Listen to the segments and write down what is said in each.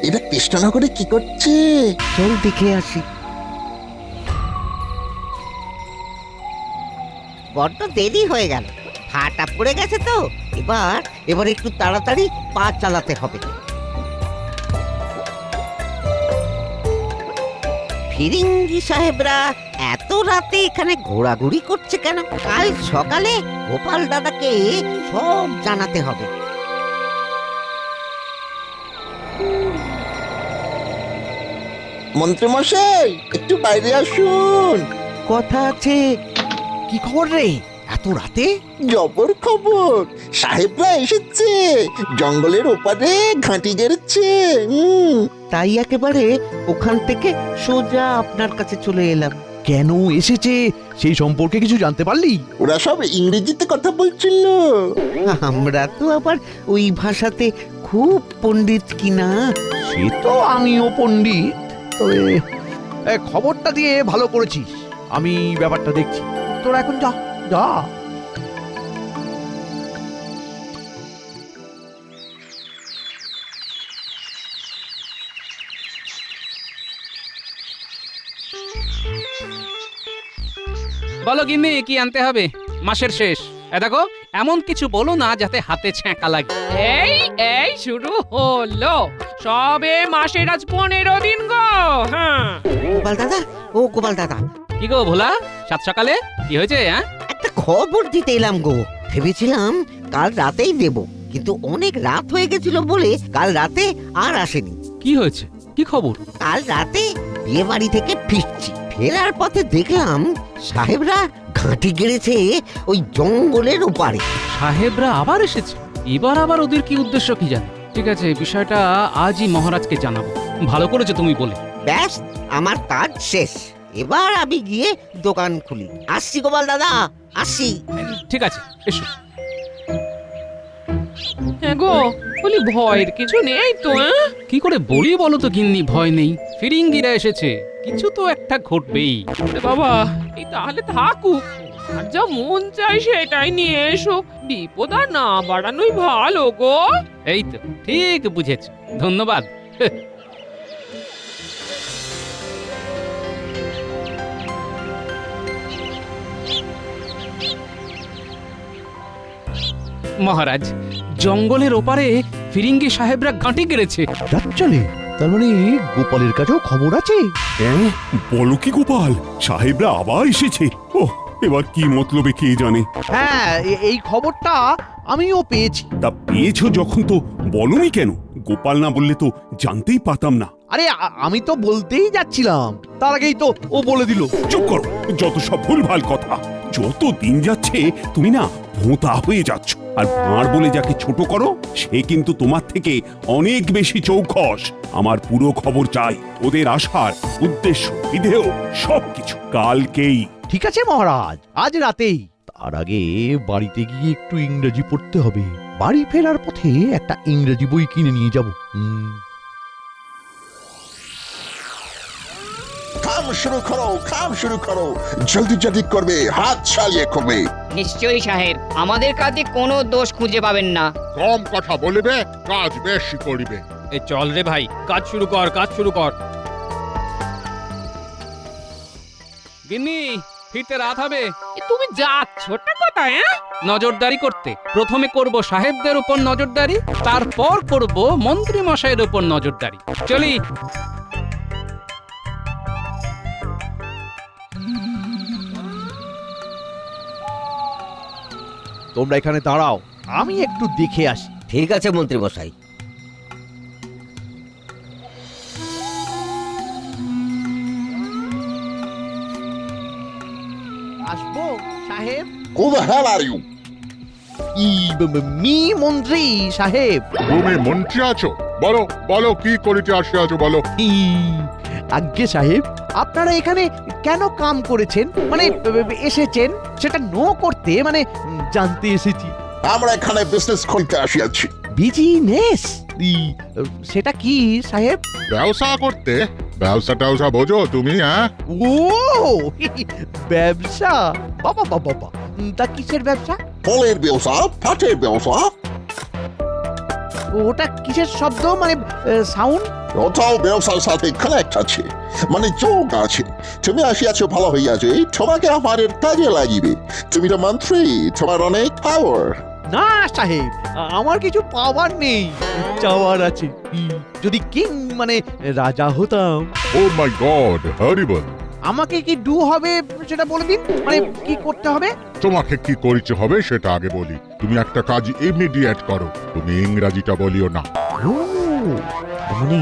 এটা কৃষ্ণনগরে কি করছে? চল দেখে আসি। বড্ড দেরি হয়ে গেল, হাটা পড়ে গেছে তো। এবার একটু তাড়াতাড়ি পা চালাতে হবে। ফিরিঙ্গি সাহেবরা এত রাতে এখানে ঘোরাঘুরি করছে কেন? কাল সকালে গোপাল দাদাকে সব জানাতে হবে। মন্ত্রীমশাই, একটু বাইরে আসুন। কথা আছে। কি খবর রে এত রাতে? জবর খবর, সাহেবরা এসেছে, জঙ্গলের ওপারে ঘাঁটি গেড়েছে। তাই একেবারে ওখান থেকে সোজা আপনার কাছে চলে এলাম। কেন এসেছে সেই সম্পর্কে কিছু জানতে পারলি? ওরা সব ইংরেজিতে কথা বলছিল। আমরা তো আবার ওই ভাষাতে খুব পণ্ডিত কিনা। সে তো আমিও পণ্ডিত, তবে খবরটা দিয়ে ভালো করেছিস। আমি ব্যাপারটা দেখছি, তোরা এখন যা যা। বলো গিন্নি, কি আনতে হবে? মাসের শেষ, দেখো এমন কিছু বলো না যাতে হাতে ছ্যাঁকা লাগে। এই এই শুরু হলো, সবে মাসের আজ 15 দিন গো। হ্যাঁ, গোপাল দাদা, ও গোপাল দাদা, কি গো ভোলা, সাত সকালে কি হয়েছে? একটা খবর দিতে এলাম গো। ভেবেছিলাম কাল রাতেই দেব, কিন্তু অনেক রাত হয়ে গেছিল বলে কাল রাতে আর আসেনি। কি হয়েছে? কি খবর? কাল রাতে বিয়ে বাড়ি থেকে ফিরছি, ফেরার পথে দেখলাম সাহেবরা ঘাঁটি গেড়েছে ওই জঙ্গলের ওপারে। সাহেবরা আবার এসেছে? এবার আবার ওদের কি উদ্দেশ্য কি জানি। ঠিক আছে, বিষয়টা আজই মহারাজকে জানাবো। ভালো করেছো তুমি বলে। ব্যাস, আমার কাজ শেষ। এবার আমি গিয়ে দোকান খুলি। আসছি গোপাল দাদা, আসছি। ঠিক আছে, এসো। হ্যাঁ গো, বলি ভয়ের কিছু নেই তো? কি করে বলি বলো তো গিন্নি, ভয় নেই। ফিরিঙ্গিরা এসেছে, কিছু তো একটা ঘটবেই। আরে বাবা, এই তাহলে থাকুক, আর যা মন চাই সেটাই নিয়ে এসো। বিপদ আর না বাড়ানোই ভালো গো। এই তো ঠিক বুঝেছ, ধন্যবাদ। মহারাজ, জঙ্গলের ওপারে ফিরিঙ্গি সাহেবরা ঘাঁটি গেড়েছে। যাচ্ছলে, তার মানে গোপালের কাছেও খবর আছে? হ্যাঁ, বলো কি গোপাল, সাহেবরা আবার এসেছে? ওহ, এবার কি মতলবে কে জানে। হ্যাঁ, এই খবরটা আমিও পেয়েছি। তা পেয়েছো যখন তো বলনি কেন? গোপাল না বললে তো জানতেই পারতাম না। আরে আমি তো বলতেই যাচ্ছিলাম, তার আগেই তো ও বলে দিল। চুপ করো, যত সব ভুলভাল কথা। যত দিন যাচ্ছে তুমি না ভোঁতা হয়ে যাচ্ছ। আর ভাঁড় বলে যাকে ছোট করো, সে কিন্তু তোমার থেকে অনেক বেশি চৌখস। আমার পুরো খবর চাই, ওদের আসার উদ্দেশ্য, বিধেয় সবকিছু কালকেই। ঠিক আছে মহারাজ, আজ রাতেই। তার আগে বাড়িতে গিয়ে একটু ইংরেজি পড়তে হবে। বাড়ি ফেরার পথে একটা ইংরেজি বই কিনে নিয়ে যাব। কাম শুরু করো, কাম শুরু করো, জলদি জলদি করবে, হাত চালিয়ে করবে। নিশ্চয়ই সাহেব, আমাদের কাজে কোনো দোষ খুঁজে পাবেন না। কম কথা বলিবে, কাজ বেশি করিবে। এই চল রে ভাই, কাজ শুরু কর, কাজ শুরু কর। গিন্নি, ফিরতে রাত হবে। তুমি যাচ্ছটা কোথায়? নজরদারি করতে। প্রথমে করব সাহেবদের উপর নজরদারি, তারপর করব মন্ত্রী মশাইয়ের উপর নজরদারি। চলি। তোমরা এখানে দাঁড়াও, আমি একটু দেখে আসি। ঠিক আছে মন্ত্রী মশাই। আসবো সাহেব? Who the hell are you? Me মন্ত্রী সাহেব। তুমি মন্ত্রী আছো? বলো বলো, কি করিতে আসিয়াছো বলো। আজ্ঞে সাহেব, আপনারা এখানে কেন কাম করেছেন, মানে এসেছেন, সেটা নো করতে, মানে জানতে এসেছি। আমরা এখানে বিজনেস করতে আসিয়াছি। বিজনেস? সেটা কি সাহেব? ব্যবসা করতে? ব্যবসা ট্যাবসা বোঝো তুমি? হ্যাঁ, ও ব্যবসা, বাবা বাবা বাবা, তা কিসের ব্যবসা? ফলের ব্যবসা, পাটের ব্যবসা। ওটা কিসের শব্দ মানে সাউন্ড? ওটাও ব্যবসার সাথে কানেক্ট আছে, মানে যোগ আছে। তুমি আসিয়াছো ভালো হইয়াছে, তোমাকে আমাদের কাজে লাগিবে। তুমি তো মন্ত্রী, তোমার অনেক পাওয়ার। না সাহেব, আমার কিছু পাওয়ার নেই, চাওয়ার আছে। যদি কিং মানে রাজা হতাম। ও মাই গড, হরিবল। আমাকে কি ডু হবে সেটা বলে দিন, মানে কি করতে হবে? তোমাকে কি করিতে হবে সেটা আগে বলি। তুমি একটা কাজ ইমিডিয়েট করো, তুমি ইংরাজিটা বলিও না। ও, মানে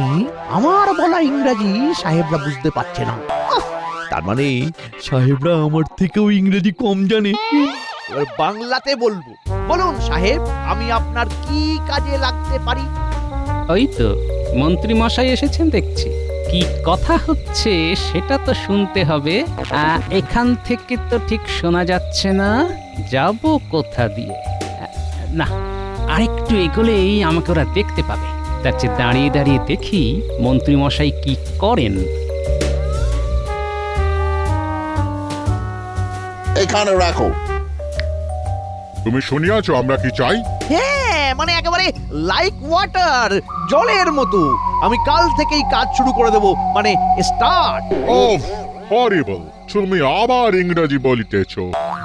আমার বলা ইংরাজি সাহেবরা বুঝতে পারছে না। তার মানে সাহেবরা আমার থেকেও ইংরেজি কম জানে। এবার বাংলাতে বলবো। বলুন সাহেব, আমি আপনার কি কাজে লাগতে পারি? ওই তো মন্ত্রী মশাই এসেছেন দেখছি, কি কথা হচ্ছে সেটা তো শুনতে হবে। এখান থেকে তো ঠিক শোনা যাচ্ছে না, যাব কোথা দিয়ে? না, আরেকটু এগোলেই আমাকে ওরা দেখতে পাবে। তার চেয়ে দাঁড়িয়ে দাঁড়িয়ে দেখি মন্ত্রী মশাই কি করেন। এখানে রাখো। তুমি শুনিয়াছো আমরা কি চাই? হ্যাঁ, মানে একেবারে লাইক ওয়াটার, জলের মতো। আমি কাল থেকেই কাজ শুরু করে দেব, মানে স্টার্ট। ওফ, হরিবল, তুমি আবার ইংরাজি বলিতেছ।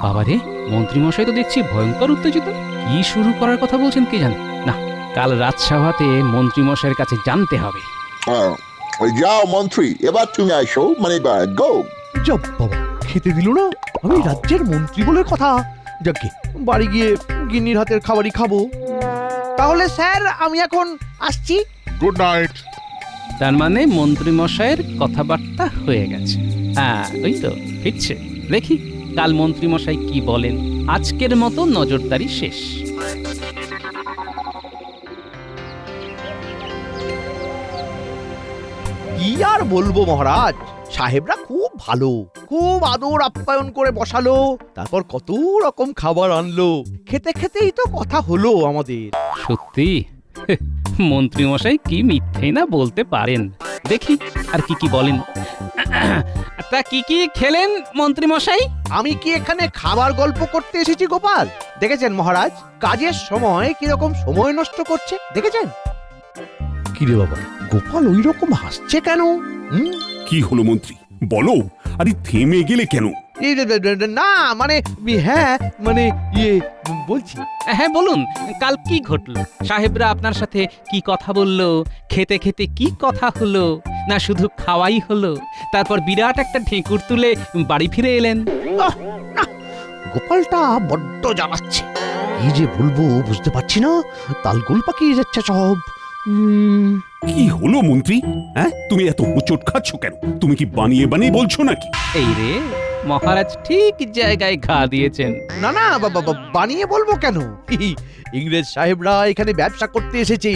বাবারে, মন্ত্রী মশাই তো দেখছি ভয়ঙ্কর উত্তেজিত। কি শুরু করার কথা বলছেন কে জানে। না, কাল রাজসভাতে মন্ত্রী মশাইয়ের কাছে জানতে হবে। যাও মন্ত্রী, এবার তুমি আসো, মানে গো। জব বাবা, খেতে দিল না। আমি রাজ্যের মন্ত্রী বলে কথা। যাকে বাড়ি গিয়ে গিন্নির হাতের খাবারই খাবো। তাহলে স্যার আমি এখন আসছি। Good night. তার মানে মন্ত্রী মশাইয়ের কথাবার্তা হয়ে গেছে। ওই তো ফিরছে। দেখি কাল মন্ত্রী মশাই কি বলেন। আজকের মতো নজরদারি শেষ। কি আর বলবো মহারাজ, সাহেবরা খুব ভালো, খুব আদর আপ্যায়ন করে বসালো, তারপর কত রকম খাবার আনলো। খেতে খেতেই তো কথা হলো আমাদের। সত্যি মন্ত্রী মশাই কি মিথ্যেই না বলতে পারেন। দেখি আর কি কি বলেন। তা কি কি খেলেন মন্ত্রী মশাই? আমি কি এখানে খাবার গল্প করতে এসেছি গোপাল? দেখেছেন মহারাজ, কাজের সময় কিরকম সময় নষ্ট করছে, দেখেছেন? কিরে বাবা, গোপাল ওই রকম হাসছে কেন? কি হলো মন্ত্রী, বলো। আরে থেমে গেলে কেন? না মানে, হ্যাঁ মানে ইয়ে বলছি। হ্যাঁ বলুন, কাল কি ঘটলো? সাহেবরা আপনার সাথে কি কথা বললো? খেতে খেতে কি কথা হলো? না শুধু খাওয়াই হলো, তারপর বিরাট একটা ঢেঁকুর তুলে বাড়ি ফিরে এলেন? গোপালটা বড্ড জ্বালাচ্ছে। কি যে বলবো বুঝতে পারছি না, তালগোল পাকিয়ে যাচ্ছে সব। কি হলো মন্ত্রী? হ্যাঁ, তুমি এত হোঁচট খাচ্ছ কেন? তুমি কি বানিয়ে বানিয়ে বলছো নাকি? এই রে, মহারাজ ঠিক জায়গায় ঘা দিয়েছেন। না না বাবা, বানিয়ে বলবো কেন? ইংরেজ সাহেবরা এখানে ব্যবসা করতে এসেছে।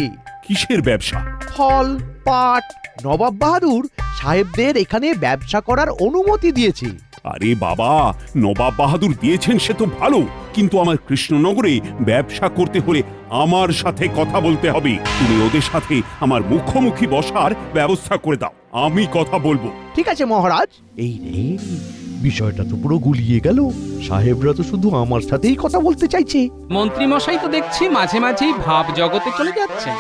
কিসের ব্যবসা? ফল, পাট। নবাব বাহাদুর সাহেবদের এখানে ব্যবসা করার অনুমতি দিয়েছে। আরে বাবা, নবাব বাহাদুর দিয়েছেন সে তো ভালো, কিন্তু আমার কৃষ্ণনগরে ব্যবসা করতে হলে আমার সাথে কথা বলতে হবে। তুমি ওদের সাথে আমার মুখোমুখি বসার ব্যবস্থা করে দাও, আমি কথা বলবো। ঠিক আছে মহারাজ। এই রে, বিষয়টা তো পুরো গুলিয়ে গেল। সাহেবরা তো শুধু আমার সাথেই কথা বলতে চাইছে। মন্ত্রী মশাই তো দেখছি মাঝে মাঝেই ভাব জগতে চলে যাচ্ছেন।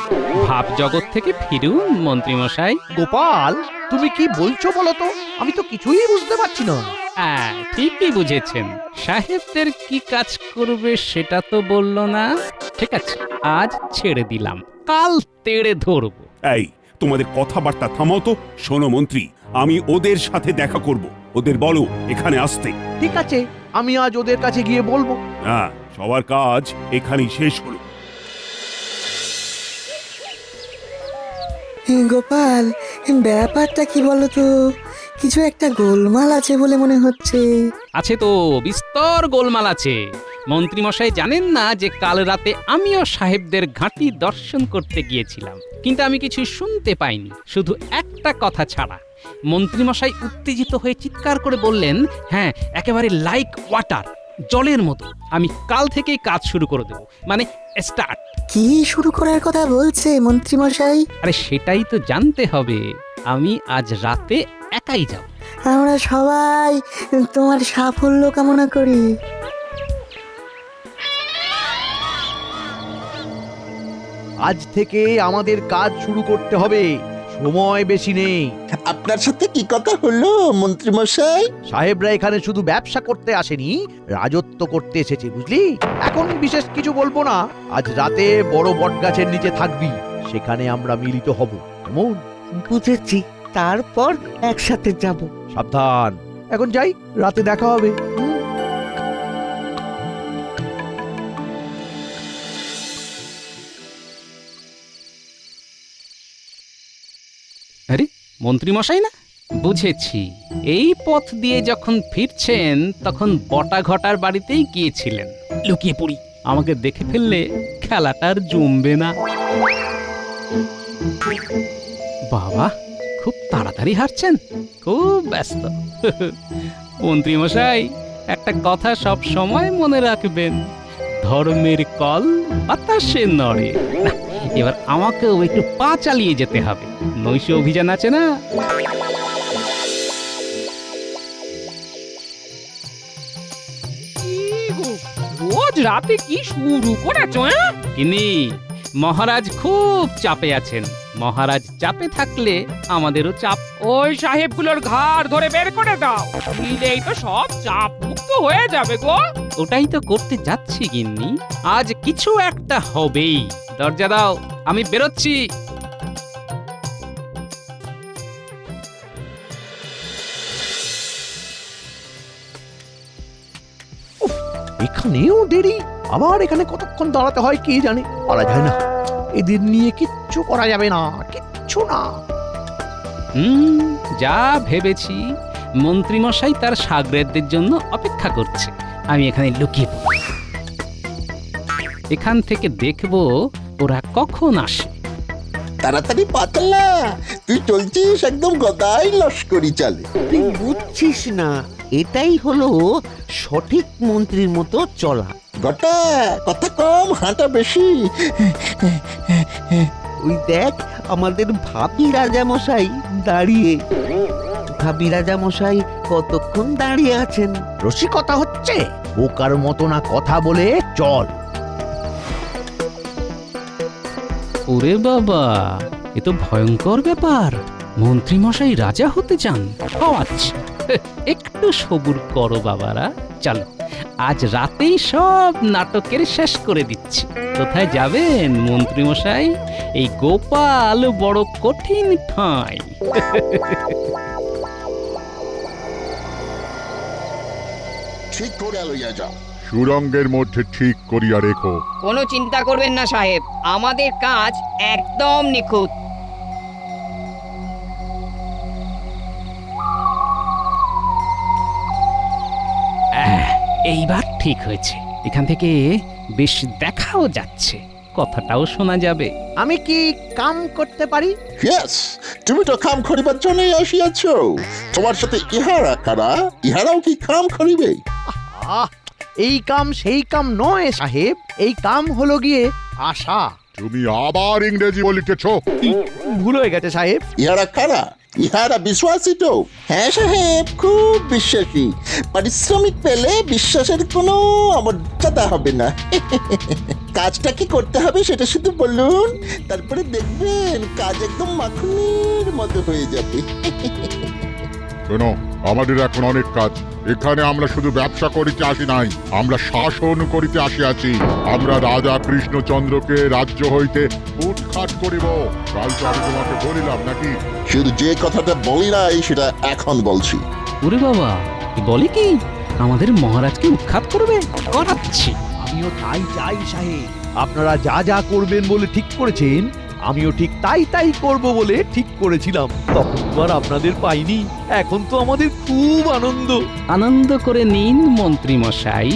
ভাব জগৎ থেকে ফিরুন মন্ত্রী মশাই। গোপাল, তুমি কি বলছো বলো তো? আমি তো কিছুই বুঝতে পারছি না। হ্যাঁ, ঠিকই বুঝেছেন। সাহেবদের কি কাজ করবে সেটা তো বলল না। ঠিক আছে, আজ ছেড়ে দিলাম, কাল তেড়ে ধরবো। এই, তোমাদের কথাবার্তা থামাও তো। শোনো মন্ত্রী, আমি ওদের সাথে দেখা করব। ওদের বলো এখানে আসতে। ঠিক আছে, আমি আজ ওদের কাছে গিয়ে বলবো। হ্যাঁ, সবার কাজ এখানেই শেষ হলো। গোপাল, ব্যাপারটা কি বলতো? কিছু একটা গোলমাল আছে বলে মনে হচ্ছে। আছে তো, বিস্তর গোলমাল আছে। মন্ত্রী মশাই জানেন না যে কাল রাতে আমিও সাহেবদের ঘাঁটি দর্শন করতে গিয়েছিলাম, কিন্তু আমি কিছু শুনতে পাইনি, শুধু একটা কথা ছাড়া। মন্ত্রী মশাই উত্তেজিত হয়ে চিৎকার করে বললেন, হ্যাঁ একেবারে লাইক ওয়াটার, জলের মতো। আমি কাল থেকেই কাজ শুরু করে দেবো, মানে স্টার্ট। কি শুরু করার কথা বলছে মন্ত্রী মশাই? আরে সেটাই তো জানতে হবে। আমি আজ রাতে একাই যাব। আমরা সবাই তোমার সাফল্য কামনা করি। আজ থেকে আমাদের কাজ শুরু করতে হবে, সময় বেশি নেই। আপনার সাথে কি কথা হলো মন্ত্রী মশাই? সাহেবরা এখানে শুধু ব্যবসা করতে আসেনি, রাজত্ব করতে এসেছে, বুঝলি? এখন বিশেষ কিছু বলবো না, আজ রাতে বড় বটগাছের নিচে থাকবি, সেখানে আমরা মিলিত হব, কেমন? বুঝেছি, তারপর একসাথে যাব। সাবধান, এখন যাই, রাতে দেখা হবে। আরে মন্ত্রীমশাই না, বুঝেছি। এই পথ দিয়ে যখন ফিরছেন তখন বটা ঘটার বাড়িতেই গিয়েছিলেন। লুকিয়ে পড়ি, আমাকে দেখে ফেললে খেলাটা আর জমবে না। বাবা, খুব তাড়াতাড়ি হাঁটছেন, খুব ব্যস্ত। মন্ত্রীমশাই, একটা কথা সব সময় মনে রাখবেন, ধর্মের কল বাতাসে নড়ে। না, এবার আমাকেও একটু পা চালিয়ে যেতে হবে, নৈশ অভিযান আছে না। কি গো, রোজ রাতে কি শুরু করেছো? কিনি, মহারাজ খুব চাপে আছেন। মহারাজ চাপে থাকলে আমাদেরও চাপ। ওই সাহেবগুলোর ঘাড় ধরে বের করে দাও, দিলেই তো সব চাপ মুক্ত হয়ে যাবে গো। ওটাই তো করতে যাচ্ছি গিন্নি, আজ কিছু একটা হবেই। দরজা দাও, আমি বেরোচ্ছি। এখানেও দেরি, আবার এখানে কতক্ষণ দাঁড়াতে হয় কে জানে, পারা যায় না। এদের নিয়ে কিচ্ছু করা যাবে না, কিচ্ছু না। যা ভেবেছি, মন্ত্রীমশাই তার সাগরেদদের জন্য অপেক্ষা করছে। আমি এখানে লুকিয়ে পড়ি। এখান থেকে দেখবো ওরা কখন আসে। তাড়াতাড়ি পাতলা, তুই চলছিস একদম গদাই লস্করি চালে। তুই বুঝছিস না, এটাই হলো সঠিক মন্ত্রীর মতো চলা। গটা কথা কম, হাঁটা বেশি। ওই দেখ, আমাদের ভাবি রাজামশাই দাঁড়িয়ে। ভাবি রাজামশাই কতক্ষণ দাঁড়িয়ে আছেন। রসিকতা হচ্ছে, বোকার মতো না কথা বলে চল। ওরে বাবা, এ তো ভয়ঙ্কর ব্যাপার। মন্ত্রীমশাই রাজা হতে চান, আচ্ছা একটু সবুর করো বাবারা, চলো আজ রাতেই সব নাটকের শেষ করে দিচ্ছি। কোথায় যাবেন মন্ত্রীমশাই? এই গোপাল বড় কঠিন ঠাঁই। ঠিক করে লইয়া যাও। সুরঙ্গের মধ্যে ঠিক করিয়া রেখো। কোনো চিন্তা করবেন না সাহেব, আমাদের কাজ একদম নিখুঁত। এইবার ঠিক হয়েছে, এখান থেকে বেশ দেখাও যাচ্ছে, কথাটাও শোনা যাবে। আমি কি কাম করতে পারি? ইয়েস, তুমি তো কাম করিবার জন্যই আসিয়াছ। তোমার সাথে ইহারা কারা? ইহারাও কি কাম করিবে? আহ, এই কাম সেই কাম নয় সাহেব, এই কাম হলো গিয়ে আশা। তুমি আবার ইংরেজি বলিতেছ। ভুল হয়ে গেছে সাহেব। ইহারা কারা? ইহারা বিশ্বাসী তো? হ্যাঁ সাহেব, খুব বিশ্বাসী। পারিশ্রমিক পেলে বিশ্বাসের কোনো অমর্যাদা হবে না। কাজটা কি করতে হবে সেটা শুধু বলুন, তারপরে দেখবেন কাজ একদম মাখনের মতো হয়ে যাবে। শোনো, আমাদের এখন অনেক কাজ। এখানে আমরা শুধু ব্যবসা করিতে আসি নাই, আমরা শাসন করিতে আসিয়াছি। আমরা রাজা কৃষ্ণচন্দ্রকে রাজ্য হইতে উৎখাত করিব। কাল তো আমি তোমাকে বলিলাম নাকি? শুধু যে কথাটা বলি নাই সেটা এখন বলছি। ওরে বাবা, বলে কি আমাদের মহারাজকে উৎখাত করবে? করাচ্ছি। আমিও তাই চাই সাহেব, আপনারা যা যা করবেন বলে ঠিক করেছেন, আমিও ঠিক তাই তাই করব বলে ঠিক করেছিলাম। তখন তো আর আপনাদের পাইনি, এখন তো আমাদের খুব আনন্দ। আনন্দ করে নিন মন্ত্রীমশাই,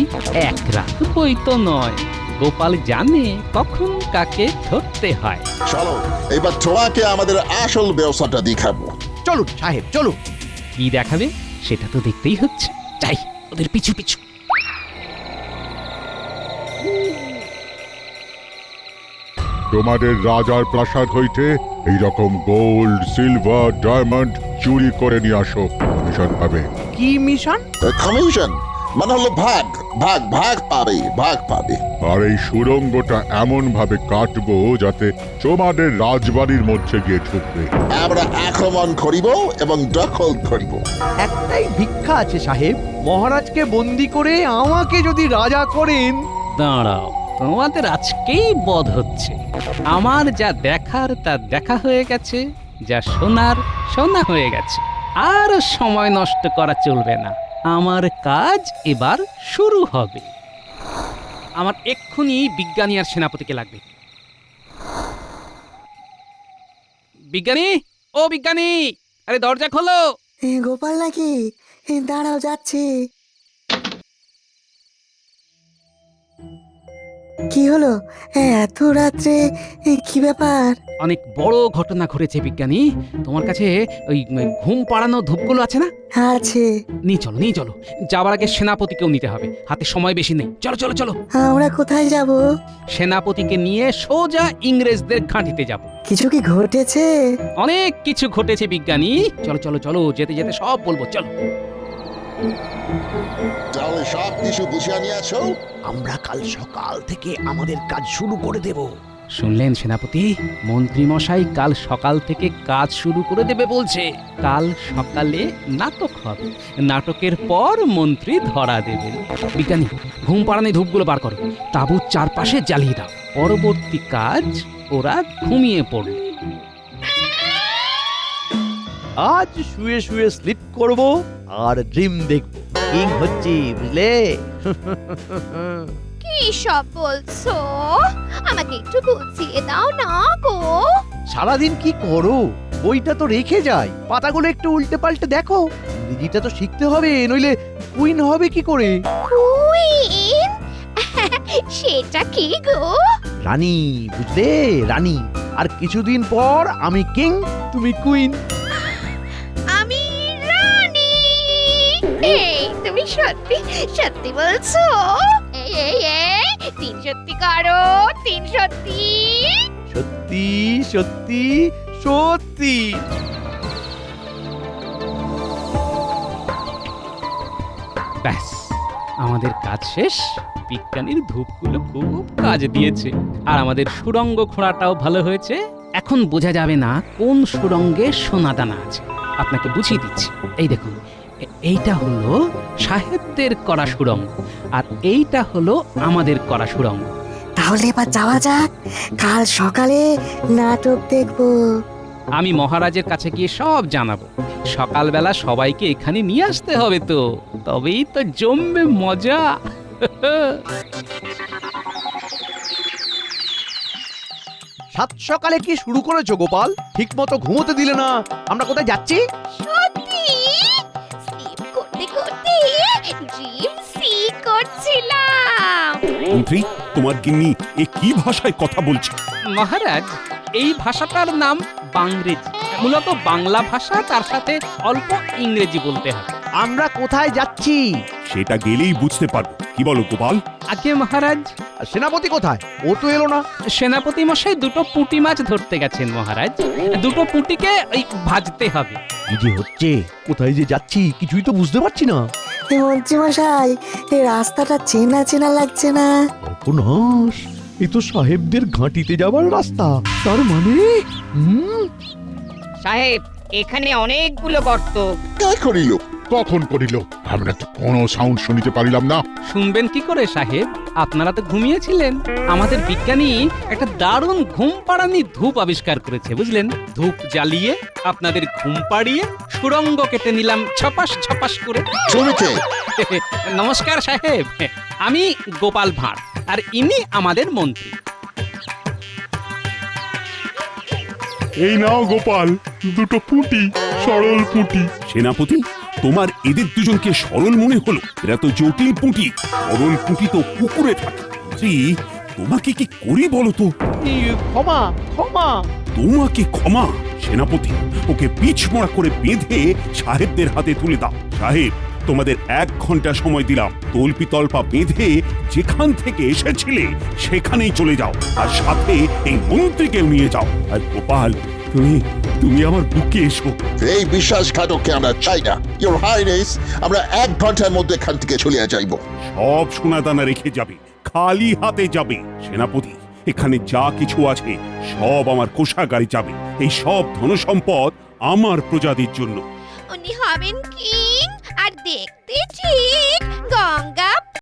এক রাত বই তো নয়। গোপাল জানে কখন কাকে ধরতে হয়। চলো, এবার তোমাকে আমাদের আসল ব্যবসাটা দেখাবো। চলুন সাহেব, চলুন। কি দেখাবে সেটা তো দেখতেই হচ্ছে, যাই ওদের পিছু পিছু। তোমাদের রাজার প্রাসাদ হইতে এইরকম গোল্ড, সিলভার, ডায়মন্ড চুরি করে নিয়ে আসো, কমিশন পাবে। কি মিশন? কমিশন মানে হলো ভাগ ভাগ ভাগ পাবে ভাগ পাবে। আর এই সুড়ঙ্গটা এমন ভাবে কাটবো যাতে তোমাদের রাজবাড়ির মধ্যে গিয়ে ঢুকবে। আমরা আক্রমণ করিব এবং দখল করিব। একটাই ভিক্ষা আছে সাহেব, মহারাজকে বন্দি করে আমাকে যদি রাজা করেন। দাঁড়াও, তোমাদের আজকেই বধ হচ্ছে। আমার যা দেখার তা দেখা হয়ে গেছে, যা শোনার শোনা হয়ে গেছে। আর সময় নষ্ট করা চলবে না, আমার কাজ এবার শুরু হবে। আমার এক্ষুনি বিজ্ঞানী আর সেনাপতিকে লাগবে। বিজ্ঞানী, ও বিজ্ঞানী, আরে দরজা খোলো। গোপাল নাকি? দাঁড়াও, যাচ্ছে। কি হলো এত রাত্রে? কি ব্যাপার? অনেক বড় ঘটনা ঘটেছে বিজ্ঞানী। তোমার কাছে ওই ঘুম পাড়ানো ধূপগুলো আছে না? আছে। নিয়ে চলো, নিয়ে চলো। যাবার আগে সেনাপতিকেও নিতে হবে, হাতে সময় বেশি নেই। চলো চলো চলো। আমরা কোথায় যাব? সেনাপতিকে নিয়ে সোজা ইংরেজদের ঘাঁটিতে যাব। কিছু কি ঘটেছে? অনেক কিছু ঘটেছে বিজ্ঞানী। চলো চলো চলো, যেতে যেতে সব বলবো, চলো। তাহলে সব কিছু বুঝিয়ে নিয়ে আসো। আমরা কাল সকাল থেকে আমাদের কাজ শুরু করে দেব। শুনলেন সেনাপতি, মন্ত্রী মশাই কাল সকাল থেকে কাজ শুরু করে দেবে বলছে। কাল সকালে নাটক হবে, নাটকের পর মন্ত্রী ধরা দেবেন। বিজ্ঞানী, ঘুম পাড়ানি ধূপগুলো বার করো, তাঁবুর চারপাশে জ্বালিয়ে দাও। পরবর্তী কাজ ওরা ঘুমিয়ে পড়ল। আজ শুয়ে শুয়ে স্লিপ করব আর ড্রিম দেখব। কিং হচ্ছি, বুঝলে? কি সব বলছো? আমাকে একটু বুঝিয়ে দাও না গো। সারাদিন কি করো? বইটা তো রেখে যাই, পাতাগুলো একটু উল্টে পাল্টে দেখো। ইংরেজিটা তো শিখতে হবে, নইলে কুইন হবে কি করে? কুইন? সেটা কি গো? রানী, বুঝলে? রানী। আর কিছুদিন পর আমি কিং, তুমি কুইন। আমি রানী। এই তুমি সত্যি সত্যি বলছো? এই এই এই, তিন সত্যি করো, তিন সত্যি। সত্যি সত্যি সত্যি। ব্যাস, আমাদের কাজ শেষ। বিজ্ঞানীর ধূপগুলো খুব কাজ দিয়েছে, আর আমাদের সুড়ঙ্গ খোঁড়াটাও ভালো হয়েছে। এখন বোঝা যাবে না কোন সুড়ঙ্গে সোনাদানা আছে। আপনাকে বুঝিয়ে দিচ্ছি। এই দেখুন, এইটা হলো সাহেবদের করা সুড়ঙ্গ, আর এইটা হলো আমাদের করা সুড়ঙ্গ। তাহলে এবার যাওয়া যাক, কাল সকালে নাটক দেখবো। আমি মহারাজের কাছে গিয়ে সব জানাবো। সকালবেলা সবাইকে এখানে নিয়ে আসতে হবে, তো তবেই তো জমবে মজা। সাত সকালে কি শুরু করেছো গোপাল? ঠিক মতো ঘুমোতে দিলে না। আমরা কোথায় যাচ্ছি? সত্যি স্লিপ করতে করতে ড্রিম সি করছিলাম। মন্ত্রী, তোমার গিন্নি এ কি ভাষায় কথা বলছে? মহারাজ, এই ভাষাটার নাম বাংরেজি। মূলত বাংলা ভাষা, তার সাথে অল্প ইংরেজি বলতে হয়। আমরা কোথায় যাচ্ছি? সেটা গেলেই বুঝতে পারবো। কি বলো গোপাল? আগে মহারাজ, আর সেনাপতি কোথায়? ও তো এলো না। সেনাপতি মশাই দুটো পুঁটি মাছ ধরতে গেছেন মহারাজ। দুটো পুঁটিকে ওই ভাজতে হবে। কি যে হচ্ছে, কোথায় যে যাচ্ছি কিছুই তো বুঝতে পারছি না। মন্ত্রী মশাই, এই রাস্তাটা চেনা চেনা লাগছে না? সর্বনাশ, এ তো সাহেবদের ঘাঁটিতে যাবার রাস্তা। তার মানে সাহেব, এখানে অনেকগুলো গর্ত। কে করিল? কখন করিল? আমরা তো কোনো সাউন্ড শুনিতে পারিলাম না। শুনবেন কি করে সাহেব? আপনারা তো ঘুমিয়েছিলেন। আমাদের বিজ্ঞানী একটা দারুণ ঘুম পাড়ানি ধূপ আবিষ্কার করেছে, বুঝলেন? ধূপ জ্বালিয়ে আপনাদের ঘুম পাড়িয়ে সুড়ঙ্গ কেটে নিলাম ছপাস ছপাস করে। শুনেছে? নমস্কার সাহেব, আমি গোপাল ভাঁড়, আর ইনি আমাদের মন্ত্রী। এই নাও গোপাল, দুটো পুঁটি, সরল পুঁটি। সেনাপতি, তোমার এদের দুজনকে সরল মনে হলো? এরা তো জটিল পুঁটি। সরল পুঁটি তো পুকুরে থাকে। মন্ত্রী, তোমাকে কি করি বলো তো? ক্ষমা ক্ষমা। তোমাকে ক্ষমা? সেনাপতি, ওকে পিছমোড়া করে বেঁধে সাহেবদের হাতে তুলে দাও। সাহেব, তোমাদের 1 ঘন্টা সময় দিলাম। তল্পি তল্পা বেঁধে যেখান থেকে এসেছিলে সেখানেই চলে যাও, আর সাথে এই মন্ত্রীকেও নিয়ে যাও। আর গোপাল, তুমি তুমি আমার বুকে এসো। এই বিশ্বাসঘাতককে আমরা চাই না। ইওর হাইনেস, আমরা 1 ঘন্টার মধ্যে এখান থেকে চলে যাইব। সব সোনাদানা রেখে যাবে, খালি হাতে যাবে। সেনাপতি, এখানে যা কিছু আছে সব আমার কোষাগারে যাবে। এই সব ধনসম্পদ আমার প্রজাদের জন্য। উনি হবেন কিং আর দেখতে ঠিক গঙ্গা